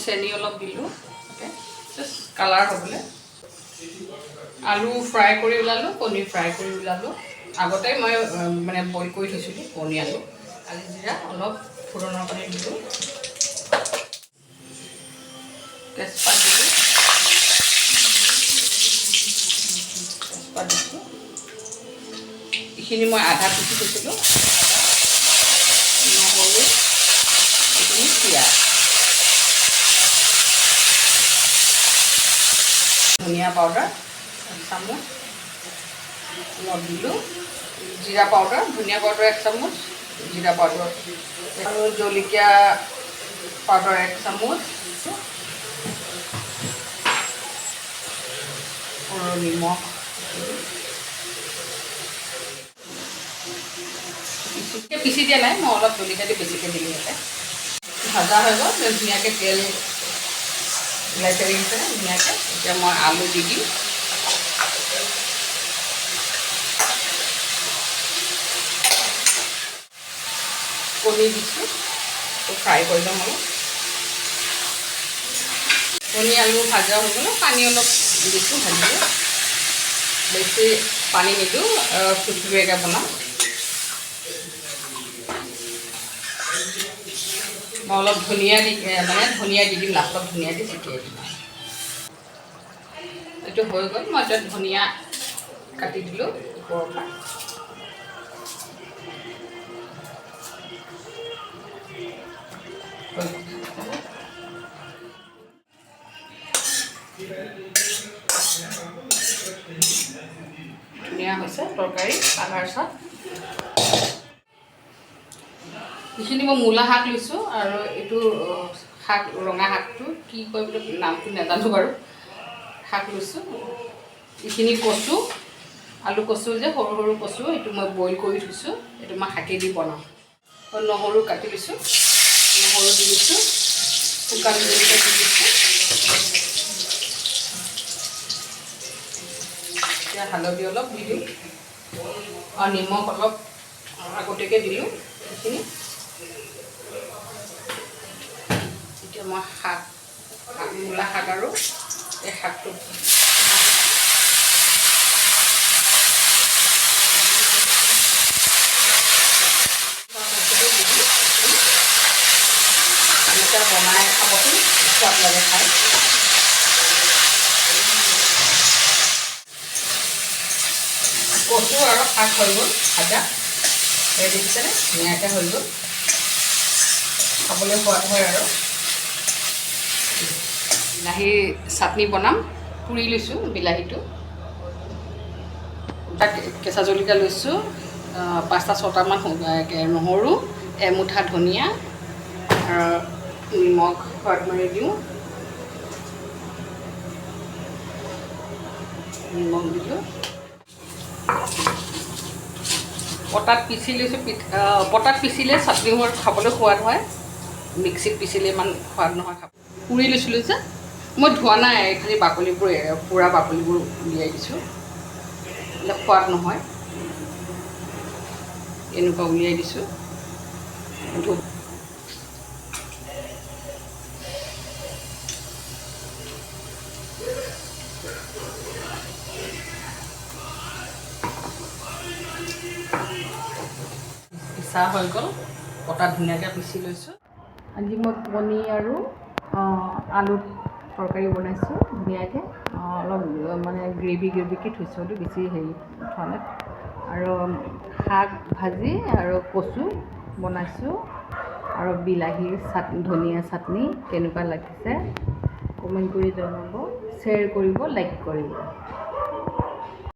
চেনি অলপ দিলোঁ জাষ্ট কালাৰ হ'বলৈ। আলু ফ্ৰাই কৰি ওলালোঁ, কণী ফ্ৰাই কৰি ওলালোঁ। আগতে মই মানে বইল কৰি থৈছিলোঁ কণী আলু। কালি জিৰা অলপ ফোড়নৰ পানী দিলোঁ, তেজপাত দিলোঁ, তেজপাত দিছোঁ। এইখিনি মই আধা পিচি থৈছিলোঁ, নহৰু, এইখিনি পিঁয়াজ, ধনিয়া পাউডাৰ 1 চামুচ অলপ দিলোঁ, জিৰা পাউডাৰ, ধনিয়া পাউডাৰ 1 চামুচ, জিৰা পাউডাৰ আৰু জলকীয়া পাউডাৰ 1 চামুচ আৰু নিমখ। পিচি দিয়া নাই, মই অলপ জলকীয়া দি বেছিকৈ দিলোঁ ইয়াতে। ভাজা হৈ গ'ল, ধুনীয়াকৈ তেল ওলাই আহিছে ধুনীয়াকৈ। এতিয়া মই আলু দি দিম। কণী দিছোঁ, ফ্ৰাই কৰি ল'ম অলপ। কণী আলু ভাজা হৈ গ'লে পানী অলপ দিছোঁ ভাজিলে। বেছি পানী নিদিওঁ, থুপথুপীয়াকৈ বনাম। মই অলপ ধনিয়া দি দিম লাষ্টত, ধনিয়া দি ছটিয়াই দিম। এইটো হৈ গ'ল, মই এতিয়া ধনিয়া কাটি দিলোঁ ওপৰৰ পৰা। ধুনীয়া হৈছে তৰকাৰী আধাৰ চাহ। এইখিনি মই মূলা শাক লৈছোঁ, আৰু এইটো শাক ৰঙা শাকটো কি কয় বোলে নামটো নাজানো বাৰু, শাক লৈছোঁ। এইখিনি কচু, আলু কচু যে সৰু সৰু কচু, এইটো মই বইল কৰি থৈছোঁ, এইটো মই শাকেদি বনাম। নহৰু কাটি লৈছোঁ, নহৰু দি দিছোঁ, শুকান জলকীয়া দি দিছোঁ। এতিয়া হালধি অলপ দি দিওঁ আৰু নিমখ অলপ আগতীয়াকৈ দিলোঁ এইখিনি। এতিয়া মই মূলা শাক আৰু এই শাকটো এনেকৈ বনাই খাবচোন, সোৱাদ লাগে খাই। কচু আৰু শাক হৈ গ'ল ভাজা, এই দেখিছেনে ধুনীয়াকৈ হৈ গ'ল, খাবলৈ সোৱাদ হয়। আৰু বিলাহী চাটনি বনাম, পুৰি লৈছোঁ বিলাহীটো। তাত কেঁচা জলকীয়া লৈছোঁ, 5-6টামান নহৰু, এমুঠা ধনিয়া আৰু নিমখ সোৱাদ মাৰি দিওঁ, নিমখ দিলোঁ। পটাত পিচি লৈছোঁ, পটাত পিচিলে চাটনিবোৰ খাবলৈ সোৱাদ হয়, মিক্সিত পিচিলে ইমান সোৱাদ নহয় খাব। পুৰি লৈছিলোঁ যে, মই ধোৱা নাই, খালি বাকলিবোৰ পুৰা বাকলিবোৰ উলিয়াই দিছোঁ, সোৱাদ নহয়, এনেকুৱা উলিয়াই দিছোঁ। পিচা হৈ গ'ল, পটাত ধুনীয়াকৈ পিচি লৈছোঁ। আজি মই কণী আৰু আলু তৰকাৰী বনাইছোঁ ধুনীয়াকৈ, অলপ মানে গ্ৰেভিকৈ থৈছোঁ, বেছি হেৰি থোৱা নাই। আৰু শাক ভাজি আৰু কচু বনাইছোঁ, আৰু বিলাহীৰ ধনিয়া চাটনি। কেনেকুৱা লাগিছে কমেণ্ট কৰি জনাব, শ্বেয়াৰ কৰিব, লাইক কৰিব।